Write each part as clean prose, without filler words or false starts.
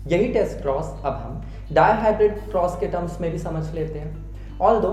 यही test cross अब हम डायहाइब्रिड क्रॉस के टर्म्स में भी समझ लेते हैं। ऑल्दो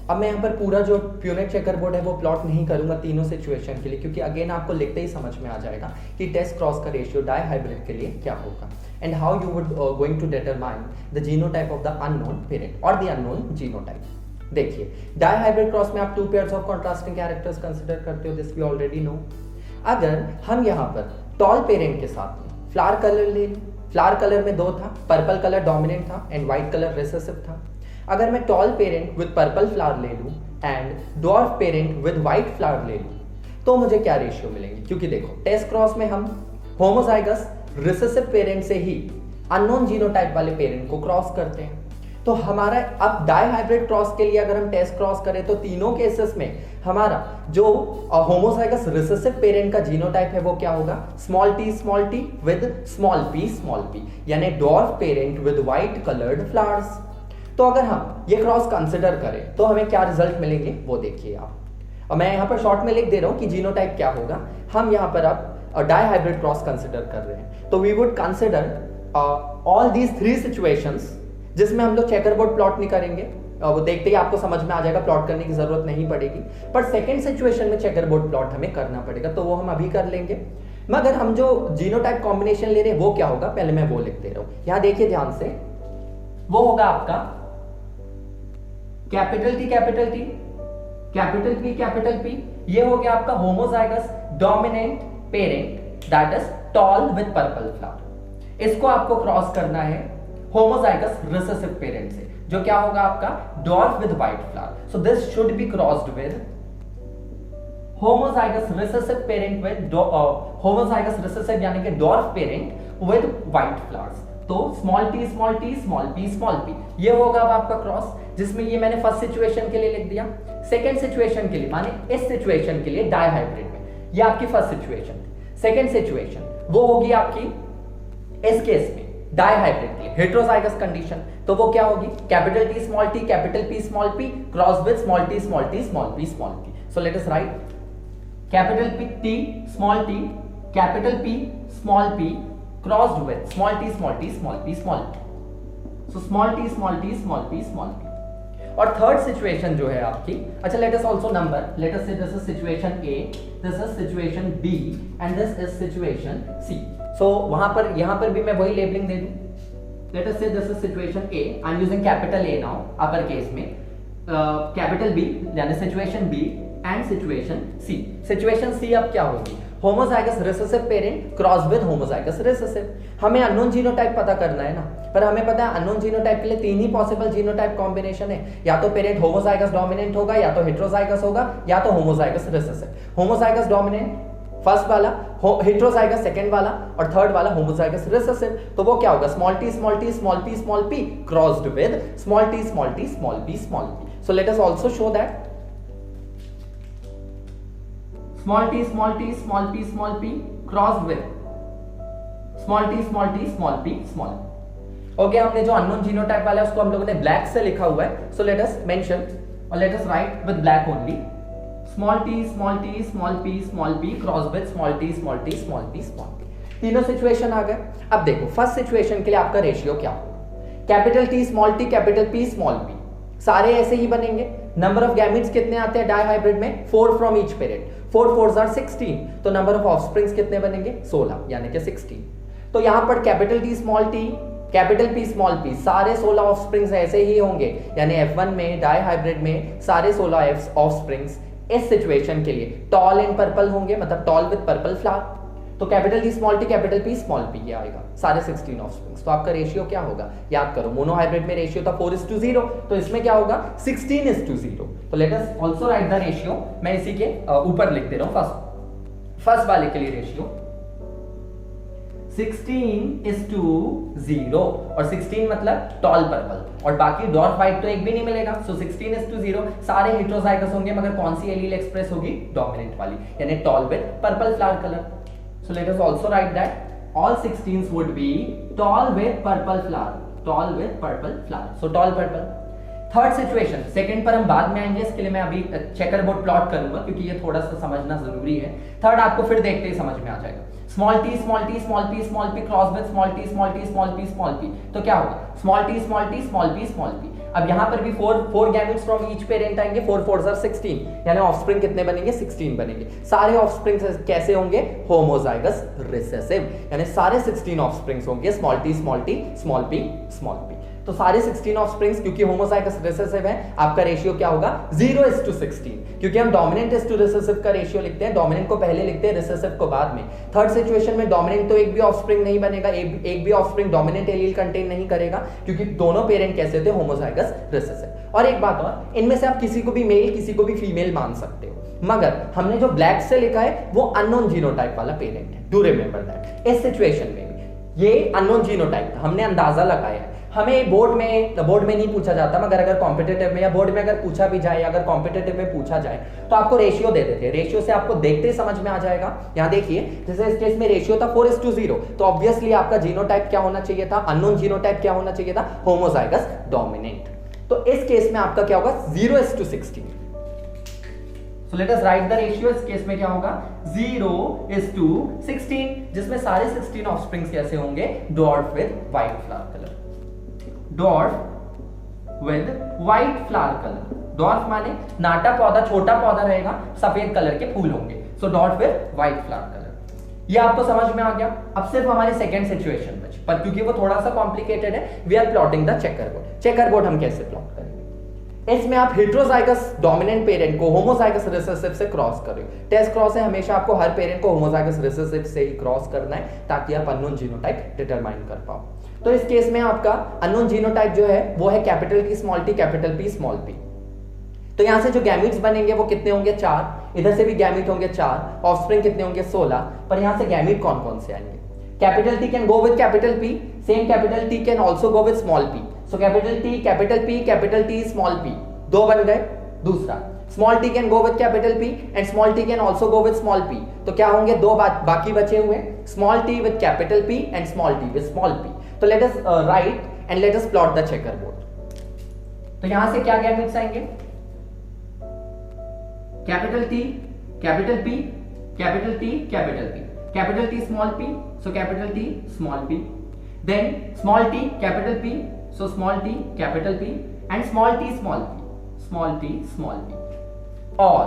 अब मैं यहाँ पर पूरा जो प्यूनेट चेकर बोर्ड है वो प्लॉट नहीं करूंगा तीनों सिचुएशन के लिए, क्योंकि अगेन आपको लिखते ही समझ में आ जाएगा कि टेस्ट क्रॉस का रेशियो डायहाइब्रिड के लिए क्या होगा and how you would going to determine the genotype of the unknown parent और द अननोन जीनोटाइप। देखिए, डायहाइब्रिड क्रॉस में आप two pairs of contrasting characters consider करते हो, दिस वी ऑलरेडी नो। अगर हम यहाँ पर टॉल पेरेंट के साथ में फ्लावर कलर ले लें, फ्लावर कलर में दो था, पर्पल कलर डोमिनेंट था एंड व्हाइट कलर रिसेसिव था। अगर मैं tall parent with purple flower ले लूं and dwarf parent with white flower ले लूं तो मुझे क्या रेशियो मिलेंगे? क्योंकि देखो, टेस्ट क्रॉस में हम होमोजाइगस रिसेसिव पेरेंट से ही अननोन जीनोटाइप वाले पेरेंट को क्रॉस करते हैं। तो हमारा अब डायहाइब्रिड क्रॉस के लिए अगर हम टेस्ट क्रॉस करें तो तीनों केसेस में हमारा जो होमोजाइगस रिसेसिव पेरेंट का जीनोटाइप है वो क्या होगा? Small T with small P, यानी dwarf parent with white coloured flowers. तो अगर हम ये क्रॉस कंसिडर करें तो हमें क्या रिजल्ट मिलेंगे वो देखिए आप। और मैं यहाँ पर शॉर्ट में लिख दे रहा हूँ कि जीनोटाइप क्या होगा। हम यहाँ पर अब डायहाइब्रिड क्रॉस कंसिडर कर रहे हैं, तो we would consider all these three situations जिसमें हम लोग चेकर बोर्ड प्लॉट नहीं करेंगे, वो देखते ही आपको समझ में आ जाएगा, प्लॉट करने की जरूरत नहीं पड़ेगी। पर सेकंड सिचुएशन में चेकर बोर्ड प्लॉट हमें करना पड़ेगा, तो वो हम अभी कर लेंगे। मगर हम जो जीनोटाइप कॉम्बिनेशन ले रहे हैं वो क्या होगा, पहले मैं वो लिख दे रहा हूं। यहां देखिए ध्यान से, वो होगा आपका capital T capital T, capital P capital P. ये हो गया आपका homozygous dominant parent that is tall with purple flower. इसको आपको क्रॉस करना है होमोजाइगस रिसेसिव पेरेंट से, जो क्या होगा आपका dwarf with white flower. So this should be crossed with homozygous recessive parent with homozygous recessive यानी कि dwarf parent with white flowers. तो small T small T small P small P, ये होगा अब आपका क्रॉस, जिसमें ये मैंने फर्स्ट सिचुएशन के लिए लिख दिया। सेकंड सिचुएशन के लिए, माने इस सिचुएशन के लिए डायहाइब्रिड में, ये आपकी फर्स्ट सिचुएशन। सेकंड सिचुएशन वो होगी आपकी इस केस में डायहाइब्रिड के लिए हेटेरोजाइगस कंडीशन, तो वो क्या होगी? Capital T small t capital P small P cross with small T small T small P small p. So let us right capital P T small t capital P small P crossed with small T small T small P small p. So small T small T small P small p. और third situation जो है आपकी, अच्छा let us also number, late us say this is situation A, this is situation B and this is situation C. So वहां पर यहां पर भी मैं वही लेबलिंग दे दूं। Let us say this is situation A, I am using capital A now upper case में, capital B यानी situation B and situation C. Situation C अब क्या होगी? Homozygous recessive parent cross with homozygous recessive. हमें unknown genotype पता करना है ना, पर हमें पता है अननोन जीनोटाइप के लिए तीन ही पॉसिबल जीनोटाइप कॉम्बिनेशन है, या तो पेरेंट होमोजाइगस डोमिनेंट होगा, या तो हेटेरोजाइगस होगा, या तो homozygous recessive. Homozygous dominant first वाला, हेटेरोजाइगस सेकंड वाला और थर्ड वाला होमोजाइगस रिसेसिव। तो वो क्या होगा? Small T small T small P small P crossed with small T small T small P small p. So let us also show that small t small p small p crossed with small t small p small p। Okay, हमने जो unknown genotype वाला है उसको हम लोगों ने black से लिखा हुआ है, सो लेट अस मेंशन और let us right with black only small T small p cross with small T small p small p। तीनों सिचुएशन आ गए। अब देखो फर्स्ट सिचुएशन के लिए आपका रेशियो क्या होगा? Capital T small t capital P small P, सारे ऐसे ही बनेंगे। नंबर ऑफ गैमेट्स कितने आते हैं डायहाइब्रिड में? 4 from each parent, 4 4s are 16, तो नंबर ऑफ ऑफस्प्रिंग्स कितने बनेंगे? 16 यानी कि 16। तो यहां पर capital T small t capital P small P सारे 16 ऑफस्प्रिंग्स ऐसे ही होंगे, यानी F1 में डायहाइब्रिड में सारे 16 ऑफस्प्रिंग्स इस सिचुएशन के लिए टॉल इन पर्पल होंगे, मतलब टॉल विद पर्पल फ्लावर। तो capital T small t capital P small P ये आएगा, सारे 16 ऑफस्प्रिंग्स। तो आपका रेशियो क्या होगा? याद करो, मोनोहाइब्रिड में रेशियो था 4:0, तो इसमें क्या होगा? 16:0। तो let us also right the ratio, मैं इसी के ऊपर लिख दे रहा हूं। फर्स्ट वाले के लिए रेशियो 16:0 और 16 मतलब टॉल पर्पल और बाकी डॉर्फ व्हाइट तो एक भी नहीं मिलेगा। सो 16:0 सारे हेटेरोजाइगस होंगे, मगर कौन सी एलील एक्सप्रेस होगी? डोमिनेंट वाली, यानी tall with purple flower colour. So let us also write that all 16s would be tall with purple flower, tall with purple flower. So tall purple. Third situation, second पर हम बाद में आएंगे, इसके लिए मैं अभी चेकर बोर्ड प्लॉट करूंगा क्योंकि ये थोड़ा सा समझना जरूरी है। थर्ड आपको फिर देखते ही समझ में आ जाएगा। Small T small T small P small P cross with small T small T small P small P, तो क्या होगा small T small T small P small P. अब यहां पर भी four gametes from each parent आएंगे, 4 4s are 16, यानी offspring कितने बनेंगे 16 बनेंगे। सारे ऑफस्प्रिंग कैसे होंगे होमोजाइगस रिसेसिव, यानी सारे 16 ऑफस्प्रिंग्स होंगे small T small T small P small P. तो सारे 16 ऑफस्प्रिंग्स क्योंकि होमोजाइगस रिसेसिव है, आपका रेशियो क्या होगा 0:16, क्योंकि हम डोमिनेंट इज टू रिसेसिव का रेशियो लिखते हैं, डोमिनेंट को पहले लिखते हैं रिसेसिव को बाद में। थर्ड सिचुएशन में डोमिनेंट तो एक भी ऑफस्प्रिंग नहीं बनेगा, एक भी ऑफस्प्रिंग डोमिनेंट एलील कंटेन नहीं करेगा, क्योंकि दोनों पेरेंट कैसे थे होमोजाइगस रिसेसिव। और एक बात और, इनमें से आप किसी को भी मेल किसी को भी फीमेल मान सकते हो, मगर हमने जो ब्लैक से लिखा है वो अननोन जीनोटाइप वाला पेरेंट है, डू रिमेंबर दैट। इस सिचुएशन में भी ये अननोन जीनोटाइप हमने अंदाजा लगाया है। हमें बोर्ड में नहीं पूछा जाता, मगर अगर कॉम्पिटिटिव में या बोर्ड में अगर पूछा भी जाए, अगर कॉम्पिटिटिव में पूछा जाए तो आपको रेशियो दे देते हैं, रेशियो से आपको देखते ही समझ में आ जाएगा। यहां देखिए जैसे इस केस में रेशियो था 4:0, तो ऑब्वियसली आपका जीनोटाइप क्या होना चाहिए था, अननोन जीनोटाइप क्या होना चाहिए था, होमोजाइगस डोमिनेंट। तो इस केस में आपका क्या होगा 0:16। So let us write the ratio, इस केस में क्या होगा 0:16, जिसमें सारे 16 ऑफस्प्रिंग्स कैसे होंगे dwarf with white flower colour, dwarf with white flower colour. Dwarf माने नाटा पौधा, छोटा पौधा रहेगा, सफेद कलर के फूल होंगे, so dwarf with white flower colour. ये आपको समझ में आ गया। अब सिर्फ हमारी सेकंड सिचुएशन बची, पर क्योंकि वो थोड़ा सा कॉम्प्लिकेटेड है, we are plotting the checker board. Checker board हम कैसे प्लॉट करेंगे, इसमें आप हेट्रोजाइगस डोमिनेंट पेरेंट को होमोजाइगस रिसेसिव से क्रॉस कर रहे हो। टेस्ट क्रॉस है, हमेशा आपको हर पेरेंट को होमोजाइगस रिसेसिव से ही क्रॉस करना है, ताकि आप अननोन जीनोटाइप डिटरमाइन कर पाओ। तो इस केस में आपका अननोन जीनोटाइप जो है वो है capital T small t capital P small P. तो यहां से जो गैमीट्स बनेंगे वो कितने होंगे 4, इधर से भी गैमीट होंगे 4, ऑफस्प्रिंग कितने होंगे 16, पर यहां से गैमीट कौन कौन से आएंगे, capital T can go with capital P, same capital T can also go with small p, so capital T capital T small P, 2 बन गए। दूसरा small T can go with capital P and small T can also go with small P, तो क्या होंगे 2 बाकी बचे हुए, small T with capital P and small T with small P. तो let us right and let us plot the checker board. तो यहां से क्या गैमेट्स आएंगे, capital T capital P capital T capital P, capital T small p, so capital T small p, then small t capital P, so small t capital P and small T small P, small T small p. और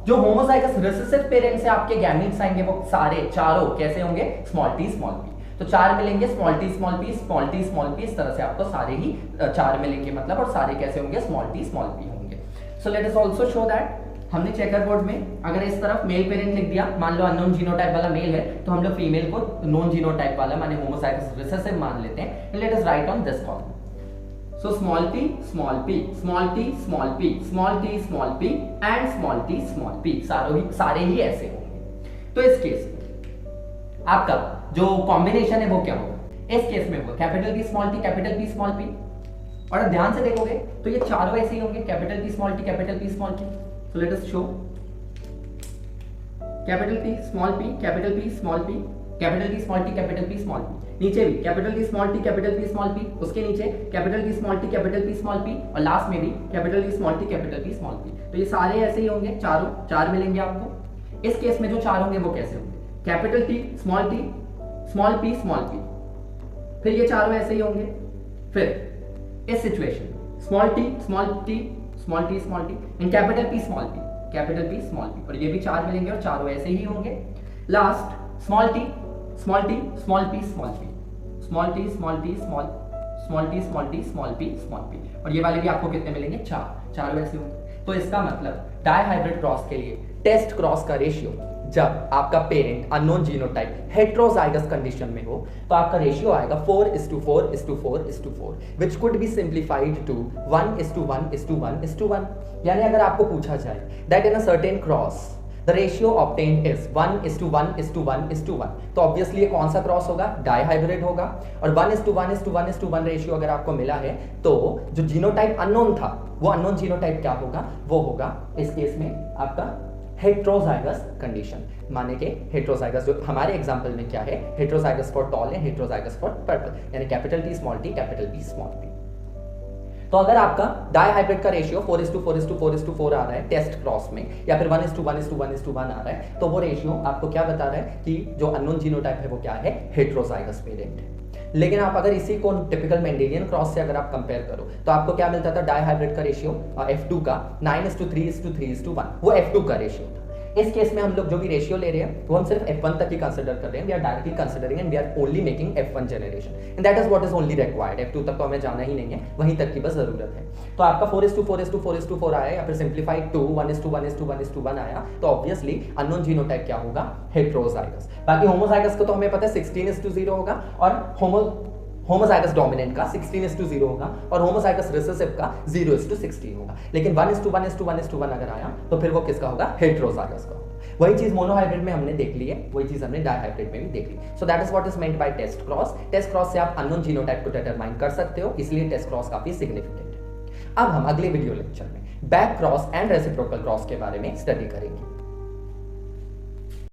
जो homozygous recessive parents से आपके gametes आएंगे वो सारे चारों कैसे होंगे स्मॉल टी स्मॉल पी। तो 4 मिलेंगे small T small P small T small P, इस तरह से आपको सारे ही 4 मिलेंगे मतलब, और सारे कैसे होंगे स्मॉल टी स्मॉल पी होंगे। So let us also show that हमने चेकर बोर्ड में अगर इस तरफ मेल पेरेंट लिख दिया, मान लो अननोन जीनोटाइप वाला मेल है, तो हम लोग फीमेल को नोन जीनोटाइप वाला माने होमोजाइगस रिसेसिव मान लेते हैं। Let us right on this column, so small p small p small t small p small t small p and small t small p, सारे ही ऐसे होंगे। तो इस केस में आपका जो कॉम्बिनेशन है वो क्या होगा, इस केस में होगा capital T small t capital P small p, और ध्यान से देखोगे तो ये चारों ऐसे ही होंगे, capital T small t capital P small p। so let us show capital T small p capital P small p, capital T small t capital P small p, नीचे भी capital T small t capital P small p, उसके नीचे capital T small t capital P small p, और last में भी capital T small t capital P small p। तो ये सारे ऐसे ही होंगे, चारों 4 मिलेंगे आपको। इस केस में जो 4 होंगे वो कैसे होंगे, capital T small p small p, फिर ये चारों ऐसे ही होंगे। फिर इस situation small t small t small t small t and capital P small p capital P small p, और ये भी 4 मिलेंगे और चारों ऐसे ही होंगे। Last small t small p small p small p, small t small t small t small t small p small p, और ये वाले भी आपको कितने मिलेंगे 4, चारों ऐसे होंगे। तो इसका मतलब डाई हाइब्रिड क्रॉस के लिए टेस्ट क्रॉस का रेशियो, जब आपका parent unknown genotype heterozygous condition में हो, तो आपका रेशियो आएगा 4:4:4:4, which could be simplified to 1:1:1:1, यानी अगर आपको पूछा जाए that in a certain cross the ratio obtained is 1:1:1:1, तो ऑब्वियसली ये कौन सा क्रॉस होगा, डाई हाइब्रिड होगा। और 1:1:1:1 रेशियो अगर आपको मिला है, तो जो जीनोटाइप अननोन था वो अननोन जीनोटाइप क्या होगा, वो होगा इस केस में आपका हेट्रोजाइगस कंडीशन, माने कि हेट्रोजाइगस जो हमारे एग्जांपल में क्या है, heterozygous for tall and heterozygous for purple, यानी capital T small t capital P small p। तो अगर आपका डाई हाइब्रिड का रेशियो 4:4:4:4 आ रहा है टेस्ट क्रॉस में, या फिर 1:1:1:1 आ रहा है, तो वो रेशियो आपको क्या बता रहा है कि जो अननोन जीनोटाइप है वो क्या है, हेटेरोजाइगस वेरिएंट है। लेकिन आप अगर इसी को टिपिकल मेंडेलियन क्रॉस से अगर आप कंपेयर करो तो आपको क्या मिलता था, डाई हाइब्रिड का रेशियो F2 का 9:3:3:1, वो F2 का रेशियो था। इस केस में हम लोग जो भी रेशियो ले रहे हैं वो हम सिर्फ F1 तक ही कंसिडर कर रहे हैं, we are directly considering and we are only making F1 generation and that is what is only required. F2 तक तो हमें जाना ही नहीं है, वहीं तक की बस जरूरत है। तो आपका 4:4:4:4 आया या फिर सिंप्लीफाइड 2 1:1:1:1 आया, तो ऑब्वियसली अननोन जीनोटाइप क्या होगा, हेटेरोजाइगस। बाकी होमोजाइगस को तो हमें पता है 16:0 होगा और होमोजाइगस डोमिनेंट का 16:0 होगा और होमोजाइगस रिसेसिव का 0:16 होगा। लेकिन 1:1:1:1 अगर आया तो फिर वो किसका होगा, हेटेरोजाइगस का। वही चीज मोनोहाइब्रिड में हमने देख ली है, वही चीज हमने डाइहाइब्रिड में भी देख ली। So that is what is meant by test cross. Test cross से आप अननोन जीनोटाइप को डिटरमाइन कर सकते हो, इसलिए टेस्ट क्रॉस काफी सिग्निफिकेंट है। अब हम अगले वीडियो लेक्चर में back cross and reciprocal cross के बारे में स्टडी करेंगे।